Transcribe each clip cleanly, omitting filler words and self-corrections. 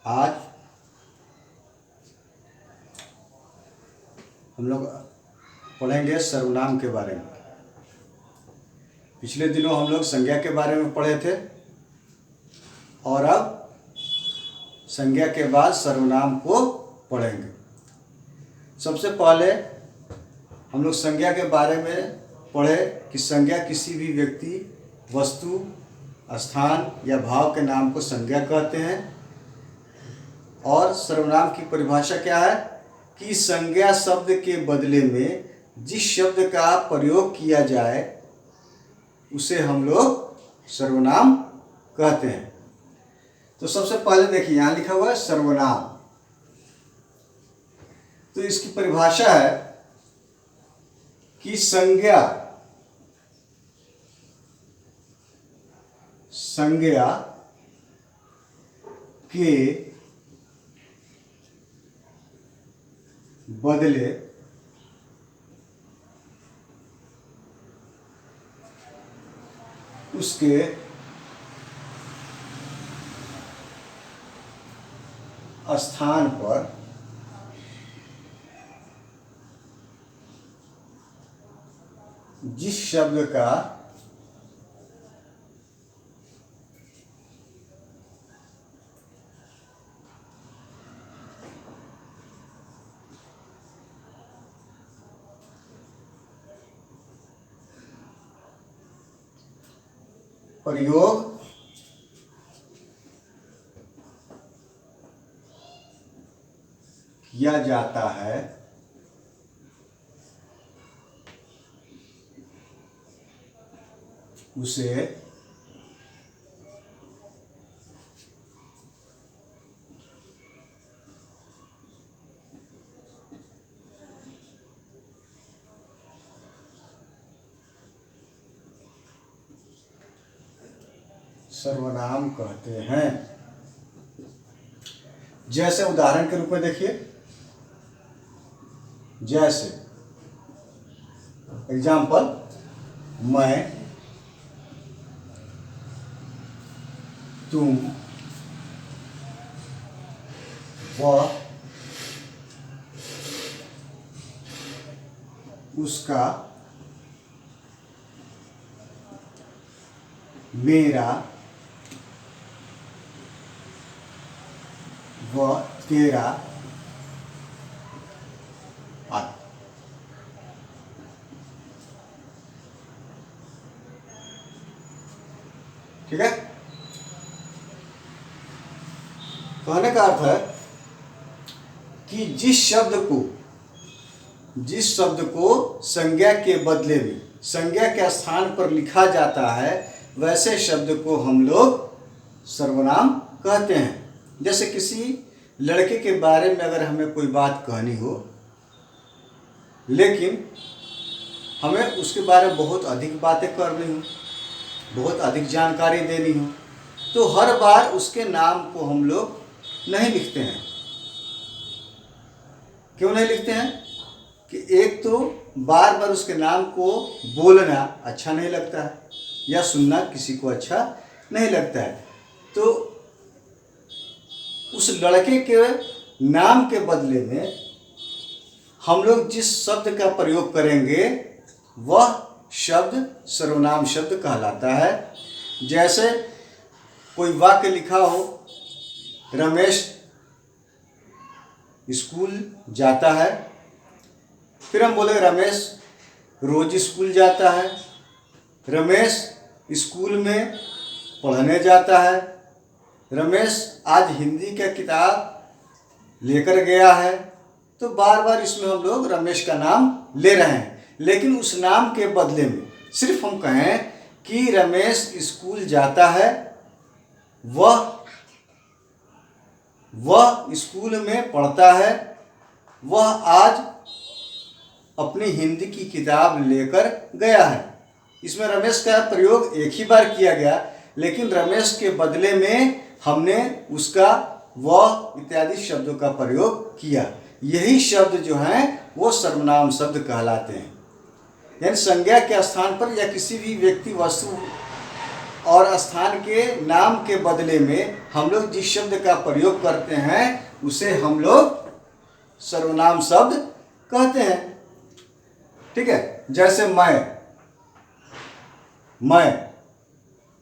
आज हम लोग पढ़ेंगे सर्वनाम के बारे में। पिछले दिनों हम लोग संज्ञा के बारे में पढ़े थे और अब संज्ञा के बाद सर्वनाम को पढ़ेंगे। सबसे पहले हम लोग संज्ञा के बारे में पढ़े कि संज्ञा किसी भी व्यक्ति, वस्तु, स्थान या भाव के नाम को संज्ञा कहते हैं। और सर्वनाम की परिभाषा क्या है कि संज्ञा शब्द के बदले में जिस शब्द का प्रयोग किया जाए उसे हम लोग सर्वनाम कहते हैं। तो सबसे पहले देखिए यहाँ लिखा हुआ है सर्वनाम। तो इसकी परिभाषा है कि संज्ञा के बदले उसके स्थान पर जिस शब्द का प्रयोग किया जाता है उसे सर्वनाम कहते हैं। जैसे उदाहरण के रूप में देखिए, जैसे एग्जाम्पल, मैं, तुम, वह, उसका, मेरा, वह, तेरा आदि। ठीक है। कहने का अर्थ है कि जिस शब्द को संज्ञा के बदले में संज्ञा के स्थान पर लिखा जाता है वैसे शब्द को हम लोग सर्वनाम कहते हैं। जैसे किसी लड़के के बारे में अगर हमें कोई बात कहनी हो लेकिन हमें उसके बारे में बहुत अधिक बातें करनी हो, बहुत अधिक जानकारी देनी हो, तो हर बार उसके नाम को हम लोग नहीं लिखते हैं। क्यों नहीं लिखते हैं? कि एक तो बार बार उसके नाम को बोलना अच्छा नहीं लगता है या सुनना किसी को अच्छा नहीं लगता है। तो उस लड़के के नाम के बदले में हम लोग जिस शब्द का प्रयोग करेंगे वह शब्द सर्वनाम शब्द कहलाता है। जैसे कोई वाक्य लिखा हो, रमेश स्कूल जाता है, फिर हम बोले रमेश रोज स्कूल जाता है, रमेश स्कूल में पढ़ने जाता है, रमेश आज हिंदी का किताब लेकर गया है। तो बार बार इसमें हम लोग रमेश का नाम ले रहे हैं, लेकिन उस नाम के बदले में सिर्फ हम कहें कि रमेश स्कूल जाता है, वह स्कूल में पढ़ता है, वह आज अपनी हिंदी की किताब लेकर गया है। इसमें रमेश का प्रयोग एक ही बार किया गया, लेकिन रमेश के बदले में हमने उसका, वह इत्यादि शब्दों का प्रयोग किया। यही शब्द जो हैं वो सर्वनाम शब्द कहलाते हैं। यानी संज्ञा के स्थान पर या किसी भी व्यक्ति, वस्तु और स्थान के नाम के बदले में हम लोग जिस शब्द का प्रयोग करते हैं उसे हम लोग सर्वनाम शब्द कहते हैं। ठीक है, जैसे मैं,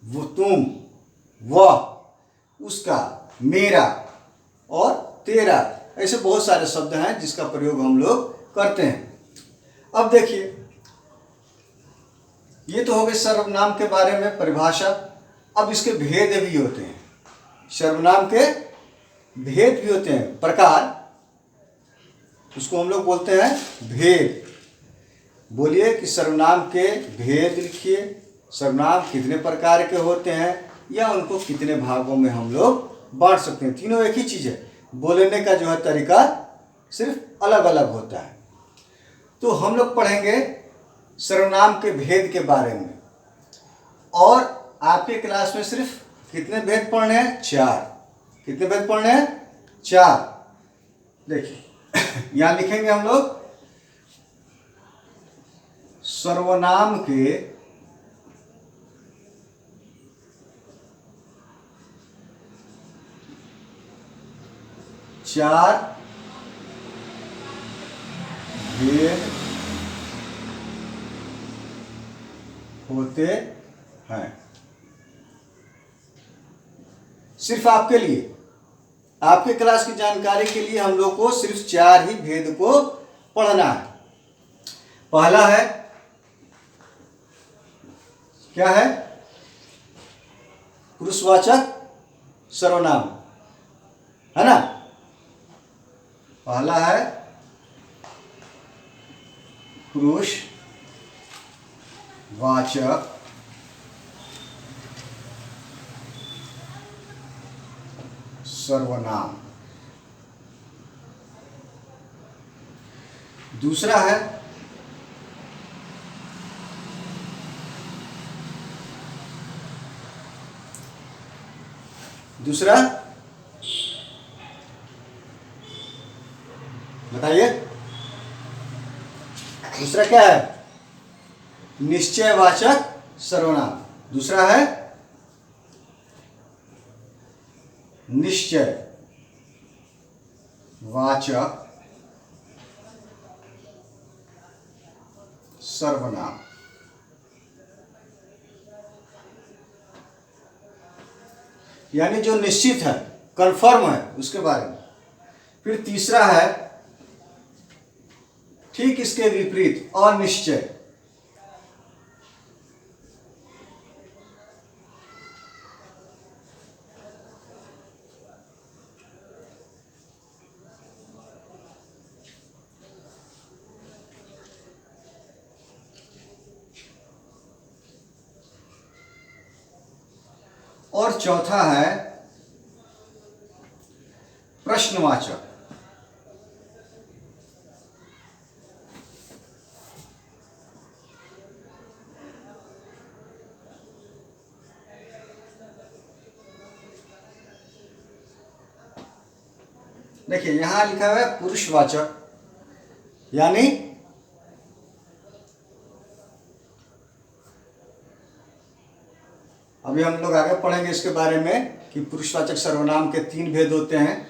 वो, तुम, वह, उसका, मेरा और तेरा, ऐसे बहुत सारे शब्द हैं जिसका प्रयोग हम लोग करते हैं। अब देखिए, ये तो हो गए सर्वनाम के बारे में परिभाषा। अब इसके भेद भी होते हैं, सर्वनाम के भेद भी होते हैं, प्रकार, उसको हम लोग बोलते हैं भेद। बोलिए कि सर्वनाम के भेद लिखिए। सर्वनाम कितने प्रकार के होते हैं या उनको कितने भागों में हम लोग बांट सकते हैं। तीनों एक ही चीज़ है, बोलने का जो है तरीका सिर्फ अलग अलग होता है। तो हम लोग पढ़ेंगे सर्वनाम के भेद के बारे में। और आपके क्लास में सिर्फ कितने भेद पढ़ने हैं? 4। कितने भेद पढ़ने हैं? 4। देखिए यहाँ लिखेंगे हम लोग सर्वनाम के चार भेद होते हैं। सिर्फ आपके लिए, आपके क्लास की जानकारी के लिए हम लोग को सिर्फ 4 ही भेद को पढ़ना है। पहला है, क्या है? पुरुषवाचक सर्वनाम, है ना। पहला है पुरुषवाचक सर्वनाम। दूसरा है बताइए, दूसरा क्या है? निश्चयवाचक सर्वनाम। दूसरा है निश्चयवाचक सर्वनाम। यानी जो निश्चित है, कंफर्म है, उसके बारे में। फिर तीसरा है ठीक इसके विपरीत, अनिश्चय। और चौथा है प्रश्नवाचक। देखिए यहां लिखा हुआ है पुरुषवाचक, यानी अभी हम लोग आगे पढ़ेंगे इसके बारे में कि पुरुषवाचक सर्वनाम के 3 भेद होते हैं।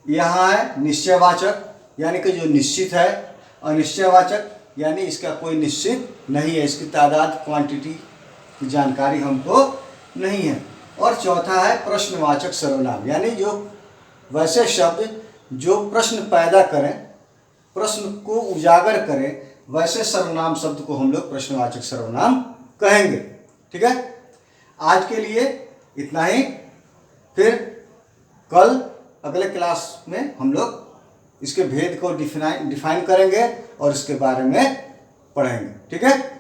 यहाँ है निश्चयवाचक, यानी कि जो निश्चित है। अनिश्चयवाचक यानी इसका कोई निश्चित नहीं है, इसकी तादाद, क्वांटिटी की जानकारी हमको नहीं है। और चौथा है प्रश्नवाचक सर्वनाम, यानी जो वैसे शब्द जो प्रश्न पैदा करें, प्रश्न को उजागर करें, वैसे सर्वनाम शब्द को हम लोग प्रश्नवाचक सर्वनाम कहेंगे। ठीक है, आज के लिए इतना ही। फिर कल अगले क्लास में हम लोग इसके भेद को डिफाइन करेंगे और इसके बारे में पढ़ेंगे। ठीक है।